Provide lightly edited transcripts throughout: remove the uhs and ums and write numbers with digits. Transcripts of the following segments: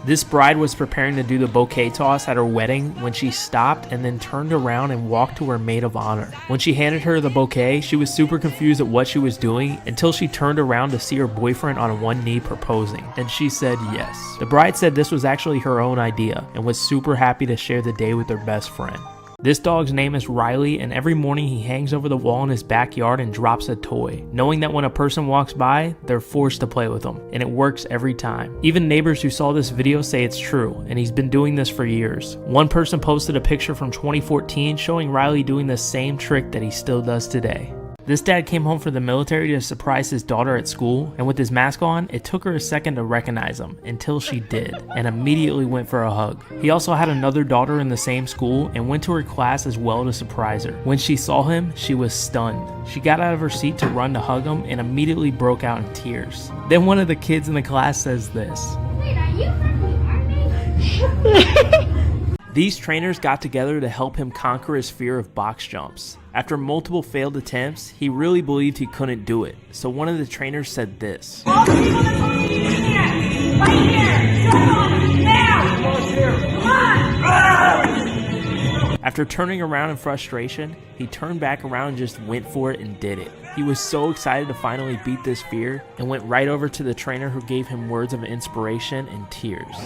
This bride was preparing to do the bouquet toss at her wedding when she stopped and then turned around and walked to her maid of honor. When she handed her the bouquet, she was super confused at what she was doing until she turned around to see her boyfriend on one knee proposing, and she said yes. The bride said this was actually her own idea and was super happy to share the day with her best friend. This dog's name is Riley, and every morning he hangs over the wall in his backyard and drops a toy, knowing that when a person walks by, they're forced to play with him, and it works every time. Even neighbors who saw this video say it's true, and he's been doing this for years. One person posted a picture from 2014 showing Riley doing the same trick that he still does today. This dad came home from the military to surprise his daughter at school, and with his mask on, it took her a second to recognize him until she did, and immediately went for a hug. He also had another daughter in the same school and went to her class as well to surprise her. When she saw him, she was stunned. She got out of her seat to run to hug him and immediately broke out in tears. Then one of the kids in the class says this. Wait, are you from the army? These trainers got together to help him conquer his fear of box jumps. After multiple failed attempts, he really believed he couldn't do it, so one of the trainers said this. All the people that told me you can't! Right here! Come on! Now! Come on! After turning around in frustration, he turned back around and just went for it and did it. He was so excited to finally beat this fear and went right over to the trainer who gave him words of inspiration and tears.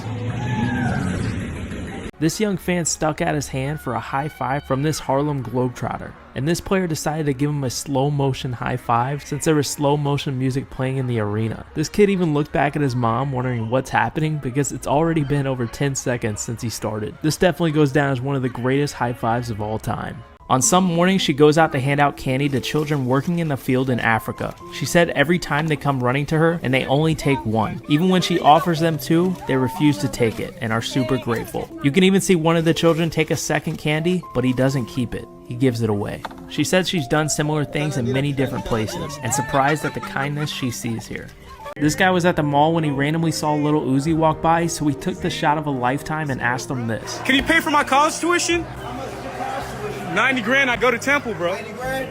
This young fan stuck out his hand for a high five from this Harlem Globetrotter, and this player decided to give him a slow motion high five since there was slow motion music playing in the arena. This kid even looked back at his mom wondering what's happening because it's already been over 10 seconds since he started. This definitely goes down as one of the greatest high fives of all time. On some mornings, she goes out to hand out candy to children working in the field in Africa. She said every time they come running to her and they only take one. Even when she offers them two, they refuse to take it and are super grateful. You can even see one of the children take a second candy, but he doesn't keep it. He gives it away. She said she's done similar things in many different places and surprised at the kindness she sees here. This guy was at the mall when he randomly saw Little Uzi walk by, so he took the shot of a lifetime and asked him this. Can you pay for my college tuition? 90 grand, I go to Temple, bro. 90 grand?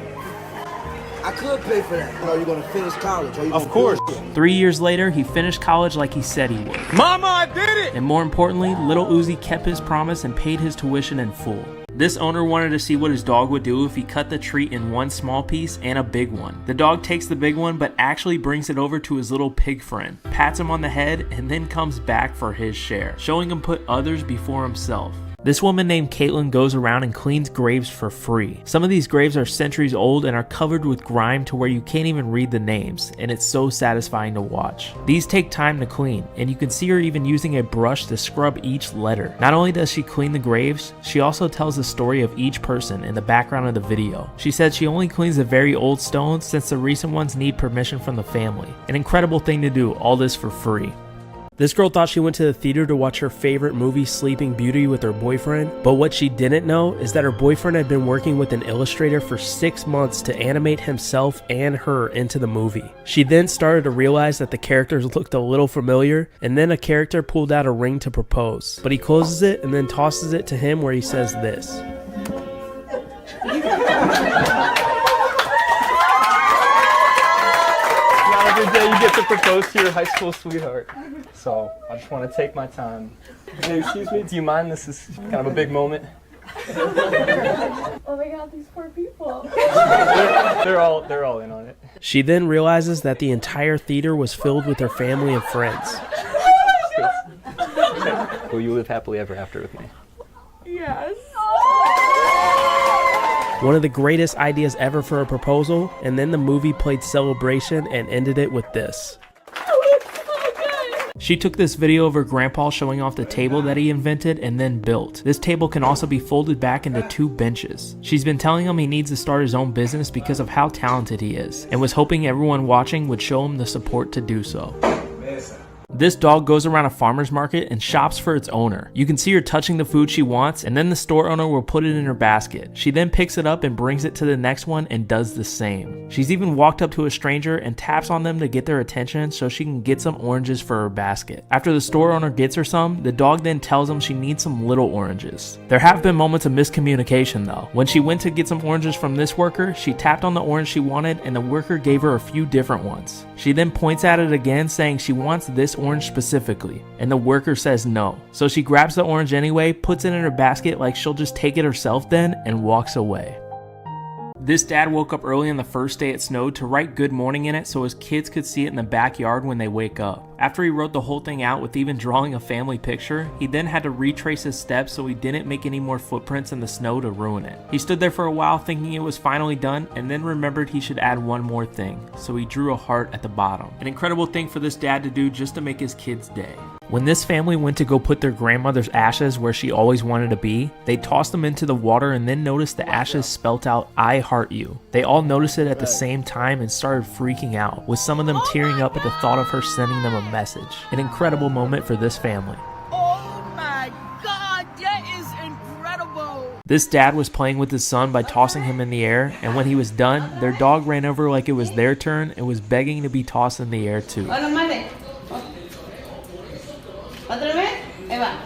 I could pay for that. Are you going to finish college? Of course. 3 years later, he finished college like he said he would. Mama, I did it! And more importantly, Little Uzi kept his promise and paid his tuition in full. This owner wanted to see what his dog would do if he cut the treat in one small piece and a big one. The dog takes the big one but actually brings it over to his little pig friend, pats him on the head, and then comes back for his share, showing him put others before himself. This woman named Caitlin goes around and cleans graves for free. Some of these graves are centuries old and are covered with grime to where you can't even read the names, and it's so satisfying to watch. These take time to clean, and you can see her even using a brush to scrub each letter. Not only does she clean the graves, she also tells the story of each person in the background of the video. She said she only cleans the very old stones since the recent ones need permission from the family. An incredible thing to do, all this for free. This girl thought she went to the theater to watch her favorite movie Sleeping Beauty with her boyfriend, but what she didn't know is that her boyfriend had been working with an illustrator for 6 months to animate himself and her into the movie. She then started to realize that the characters looked a little familiar, and then a character pulled out a ring to propose, but he closes it and then tosses it to him where he says this. Every day you get to propose to your high school sweetheart. So I just want to take my time. Hey, excuse me, do you mind? This is kind of a big moment. Oh my god, these poor people. They're all in on it. She then realizes that the entire theater was filled with her family and friends. Will you live happily ever after with me? Yes. One of the greatest ideas ever for a proposal, and then the movie played Celebration and ended it with this. She took this video of her grandpa showing off the table that he invented and then built. This table can also be folded back into 2 benches. She's been telling him he needs to start his own business because of how talented he is, and was hoping everyone watching would show him the support to do so. This dog goes around a farmer's market and shops for its owner. You can see her touching the food she wants, and then the store owner will put it in her basket. She then picks it up and brings it to the next one and does the same. She's even walked up to a stranger and taps on them to get their attention so she can get some oranges for her basket. After the store owner gets her some, the dog then tells him she needs some little oranges. There have been moments of miscommunication though. When she went to get some oranges from this worker, she tapped on the orange she wanted and the worker gave her a few different ones. She then points at it again saying she wants this orange specifically, and the worker says no. So she grabs the orange anyway, puts it in her basket like she'll just take it herself then, and walks away. This dad woke up early on the first day it snowed to write good morning in it so his kids could see it in the backyard when they wake up. After he wrote the whole thing out with even drawing a family picture, he then had to retrace his steps so he didn't make any more footprints in the snow to ruin it. He stood there for a while thinking it was finally done and then remembered he should add one more thing, so he drew a heart at the bottom. An incredible thing for this dad to do just to make his kids' day. When this family went to go put their grandmother's ashes where she always wanted to be, they tossed them into the water and then noticed the ashes spelt out "I heart you." They all noticed it at the same time and started freaking out, with some of them tearing up at the thought of her sending them a message. An incredible moment for this family. Oh my God, that is incredible. This dad was playing with his son by tossing him in the air, and when he was done, their dog ran over like it was their turn and was begging to be tossed in the air too. Hola, madre. ¿Otra vez? Ahí va.